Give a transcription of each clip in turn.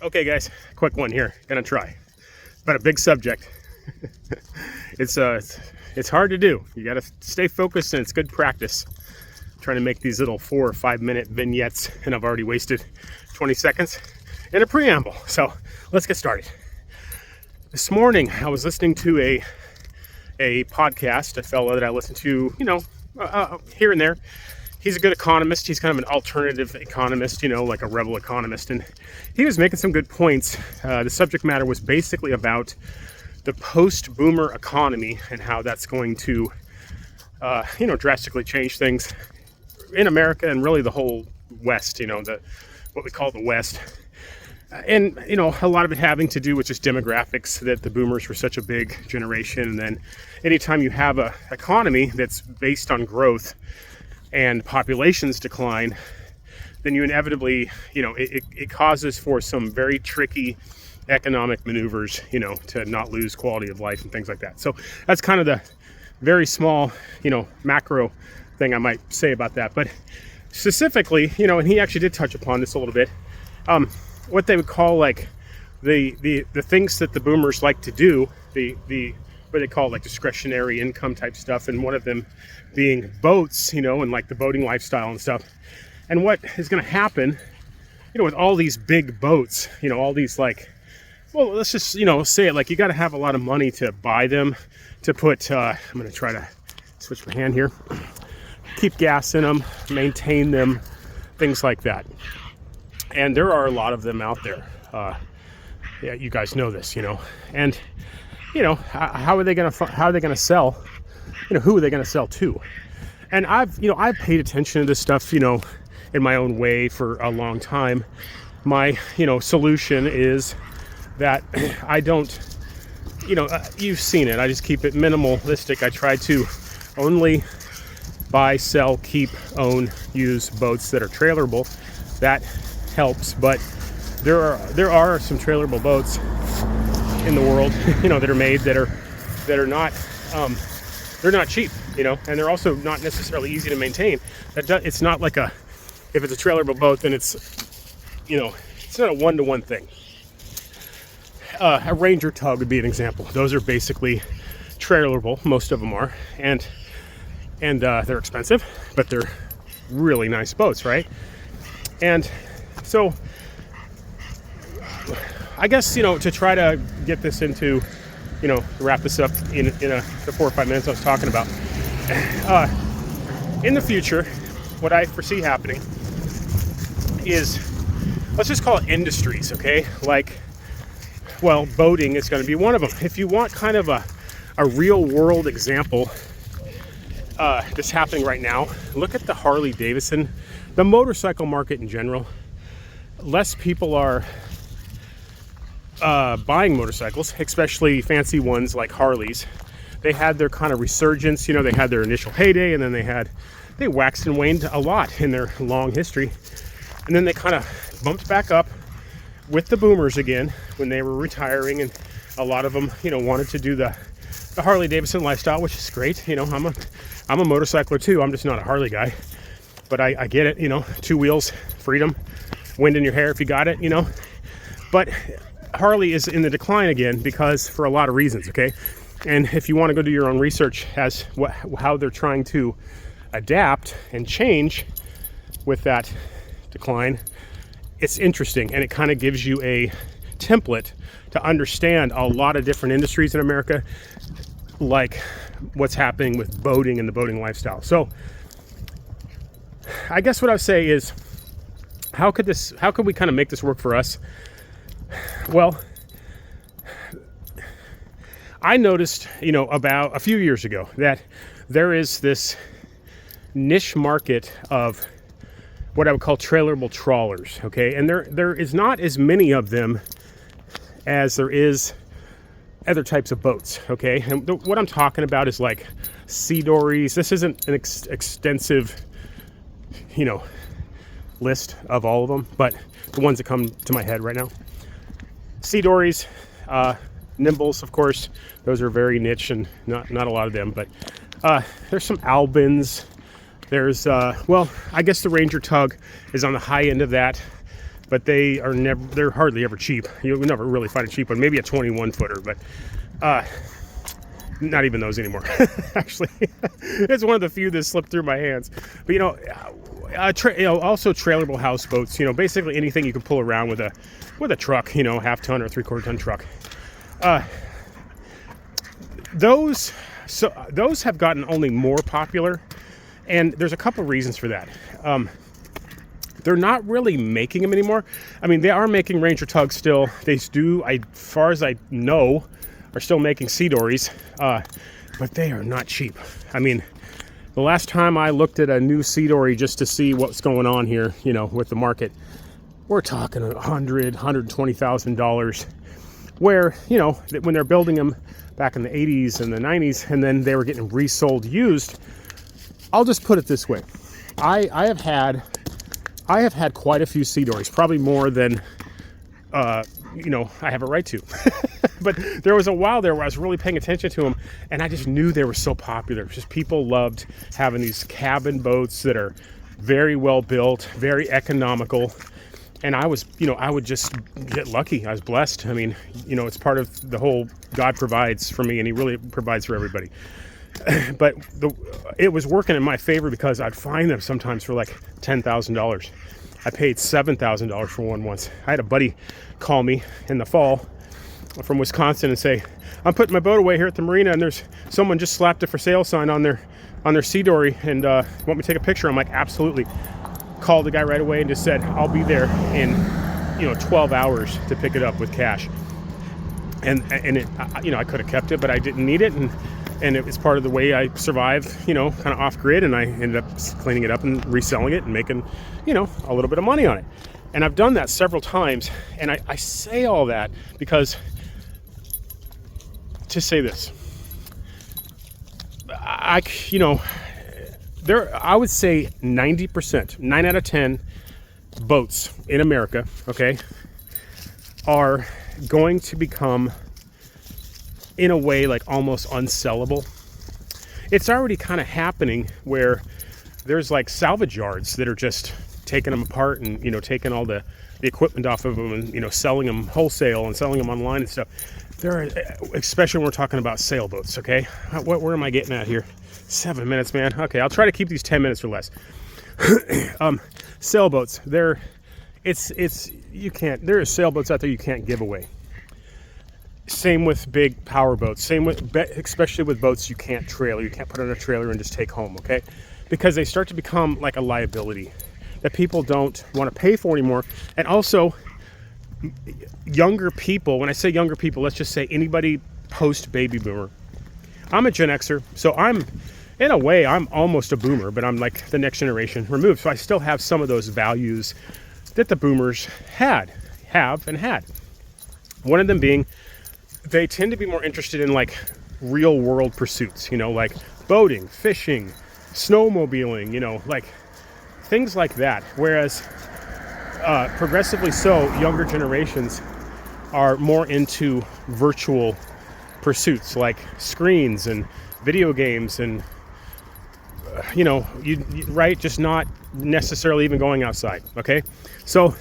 Okay, guys, quick one here. Gonna try, but a big subject. It's hard to do. You gotta stay focused, and it's good practice. I'm trying to make these little 4 or 5 minute vignettes, and I've already wasted 20 seconds in a preamble. So let's get started. This morning, I was listening to a podcast, a fellow that I listen to, here and there. He's a good economist. He's kind of an alternative economist, like a rebel economist. And he was making some good points. The subject matter was basically about the post-boomer economy and how that's going to, drastically change things in America and really the whole West, what we call the West. And, a lot of it having to do with just demographics, that the boomers were such a big generation. And then anytime you have an economy that's based on growth and populations decline, then you inevitably, it causes for some very tricky economic maneuvers, to not lose quality of life and things like that. So that's kind of the very small, macro thing I might say about that. But specifically, and he actually did touch upon this a little bit, what they would call like the things that the boomers like to do, the what they call like discretionary income type stuff, and one of them being boats, and like the boating lifestyle and stuff. And what is going to happen, with all these big boats, all these let's just, say it, like you got to have a lot of money to buy them, to put, I'm going to try to switch my hand here, keep gas in them, maintain them, things like that. And there are a lot of them out there. Yeah, you guys know this, and how are they going to sell? Who are they going to sell to? And I've paid attention to this stuff, in my own way for a long time. My, solution is that I don't, you've seen it. I just keep it minimalistic. I try to only buy, sell, keep, own, use boats that are trailerable. That helps, but there are some trailerable boats in the world, that are made that are not they're not cheap, and they're also not necessarily easy to maintain. It's not like if it's a trailerable boat, then it's it's not a one-to-one thing. A Ranger tug would be an example. Those are basically trailerable. Most of them are, and they're expensive, but they're really nice boats, right? And so I guess, to try to get this into, wrap this up in the 4 or 5 minutes I was talking about. In the future, what I foresee happening is, let's just call it industries, okay? Boating is going to be one of them. If you want kind of a real world example that's happening right now, look at the Harley Davidson, the motorcycle market in general. Less people are buying motorcycles, especially fancy ones like Harleys. They had their kind of resurgence, they had their initial heyday, and then they waxed and waned a lot in their long history. And then they kind of bumped back up with the boomers again when they were retiring, and a lot of them, wanted to do the Harley Davidson lifestyle, which is great. I'm a motorcycler too. I'm just not a Harley guy, but I get it, 2 wheels, freedom, wind in your hair if you got it, But Harley is in the decline again because for a lot of reasons, okay? And if you want to go do your own research as how they're trying to adapt and change with that decline, it's interesting, and it kind of gives you a template to understand a lot of different industries in America, like what's happening with boating and the boating lifestyle. So I guess what I would say is, how could we kind of make this work for us? Well, I noticed, about a few years ago that there is this niche market of what I would call trailerable trawlers, okay? And there is not as many of them as there is other types of boats, okay? And what I'm talking about is like sea dories. This isn't an extensive, list of all of them, but the ones that come to my head right now. Sea dories, nimbles, of course, those are very niche and not a lot of them, but there's some Albins. There's, I guess the Ranger tug is on the high end of that. but they're hardly ever cheap. You'll never really find a cheap one, maybe a 21 footer, but not even those anymore. Actually, it's one of the few that slipped through my hands. But also trailerable houseboats. Basically anything you can pull around with a truck. Half ton or 3/4 ton truck. Those have gotten only more popular, and there's a couple reasons for that. They're not really making them anymore. I mean, they are making Ranger tugs still. They do, as far as I know, are still making sea dories, but they are not cheap. I mean, the last time I looked at a new sea dory just to see what's going on here, with the market, we're talking $120,000. Where when they're building them back in the 80s and the 90s, and then they were getting resold used. I'll just put it this way: I have had quite a few sea dories, probably more than I have a right to. But there was a while there where I was really paying attention to them, and I just knew they were so popular. Just people loved having these cabin boats that are very well built, very economical. And I would just get lucky. I was blessed. I mean, it's part of the whole God provides for me, and He really provides for everybody. But it was working in my favor because I'd find them sometimes for like $10,000. I paid $7,000 for one once. I had a buddy call me in the fall from Wisconsin and say, "I'm putting my boat away here at the marina, and there's someone just slapped a for sale sign on their sea dory, and want me to take a picture?" I'm like, "Absolutely." Called the guy right away and just said, "I'll be there in 12 hours to pick it up with cash." And it, I could have kept it, but I didn't need it, and it was part of the way I survived, kind of off grid, and I ended up cleaning it up and reselling it and making a little bit of money on it. And I've done that several times, and I say all that because to say this, I would say 90%, 9 out of 10 boats in America, okay, are going to become, in a way, like almost unsellable. It's already kind of happening where there's like salvage yards that are just taking them apart and, taking all the equipment off of them and, selling them wholesale and selling them online and stuff. There are, especially when we're talking about sailboats, okay? Where am I getting at here? 7 minutes, man. Okay, I'll try to keep these 10 minutes or less. Sailboats, there are sailboats out there you can't give away. Same with big power boats. Especially with boats you can't trailer. You can't put on a trailer and just take home, okay? Because they start to become like a liability that people don't want to pay for anymore. And also, younger people, when I say younger people, let's just say anybody post-baby boomer. I'm a Gen Xer, so in a way, I'm almost a boomer, but I'm like the next generation removed. So I still have some of those values that the boomers have and had. One of them being, they tend to be more interested in like real world pursuits, like boating, fishing, snowmobiling, like things like that. Whereas progressively so, younger generations are more into virtual pursuits like screens and video games and just not necessarily even going outside. Okay, so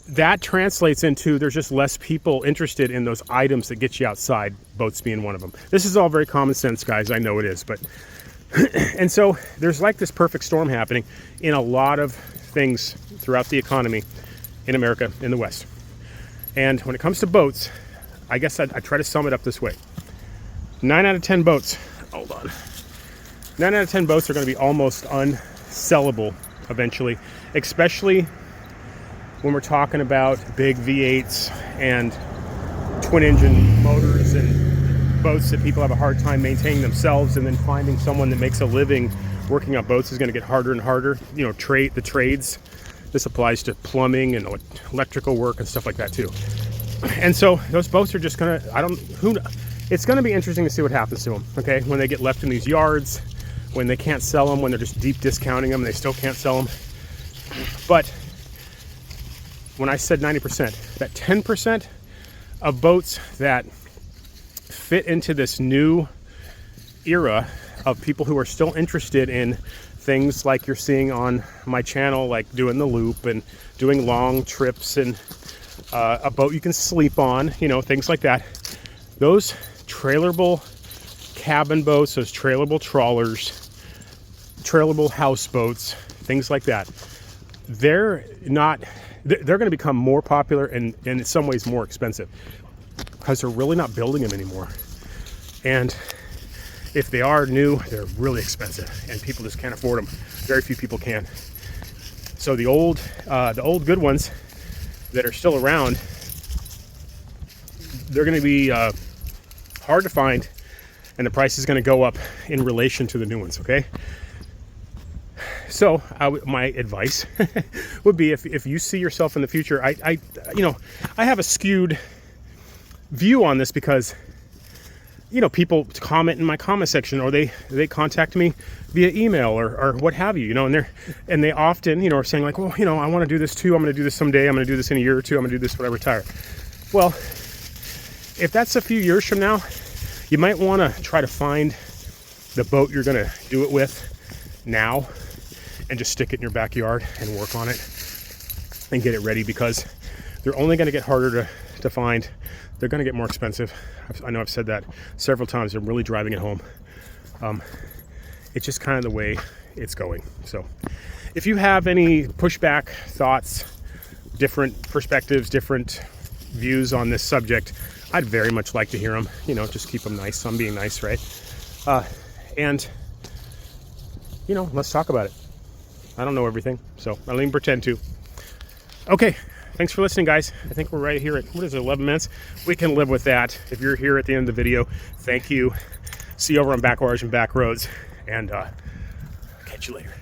that translates into there's just less people interested in those items that get you outside, boats being one of them. This is all very common sense, guys. I know it is, but and so there's like this perfect storm happening in a lot of things throughout the economy in America, in the West. And when it comes to boats, I guess I try to sum it up this way. 9 out of 10 boats, hold on. 9 out of 10 boats are going to be almost unsellable eventually, especially when we're talking about big V8s and twin engine motors and boats that people have a hard time maintaining themselves, and then finding someone that makes a living working on boats is going to get harder and harder. The trades. This applies to plumbing and electrical work and stuff like that too. And so those boats are just gonna, it's gonna be interesting to see what happens to them, okay? When they get left in these yards, when they can't sell them, when they're just deep discounting them, they still can't sell them. But when I said 90%, that 10% of boats that fit into this new era of people who are still interested in things like you're seeing on my channel, like doing the loop and doing long trips and a boat you can sleep on, you know, things like that. Those trailerable cabin boats, those trailerable trawlers, trailerable houseboats, things like that, they're going to become more popular and in some ways more expensive because they're really not building them anymore. And if they are new, they're really expensive and people just can't afford them. Very few people can. So the old good ones that are still around, they're going to be hard to find, and the price is going to go up in relation to the new ones. Okay. So my advice would be, if you see yourself in the future, I have a skewed view on this because, you know, people comment in my comment section, or they contact me via email or what have you, you know, and they often, you know, are saying like, well, you know, I want to do this too. I'm going to do this someday. I'm going to do this in a year or two. I'm going to do this when I retire. Well, if that's a few years from now, you might want to try to find the boat you're going to do it with now and just stick it in your backyard and work on it and get it ready, because they're only going to get harder to find. They're going to get more expensive. I know I've said that several times. I'm really driving it home. It's just kind of the way it's going. So if you have any pushback, thoughts, different perspectives, different views on this subject, I'd very much like to hear them. You know, just keep them nice. I'm being nice, right? And, you know, let's talk about it. I don't know everything, so I don't even pretend to. Okay, thanks for listening, guys. I think we're right here at, 11 minutes? We can live with that. If you're here at the end of the video, thank you. See you over on Backwaters and Back Roads, and catch you later.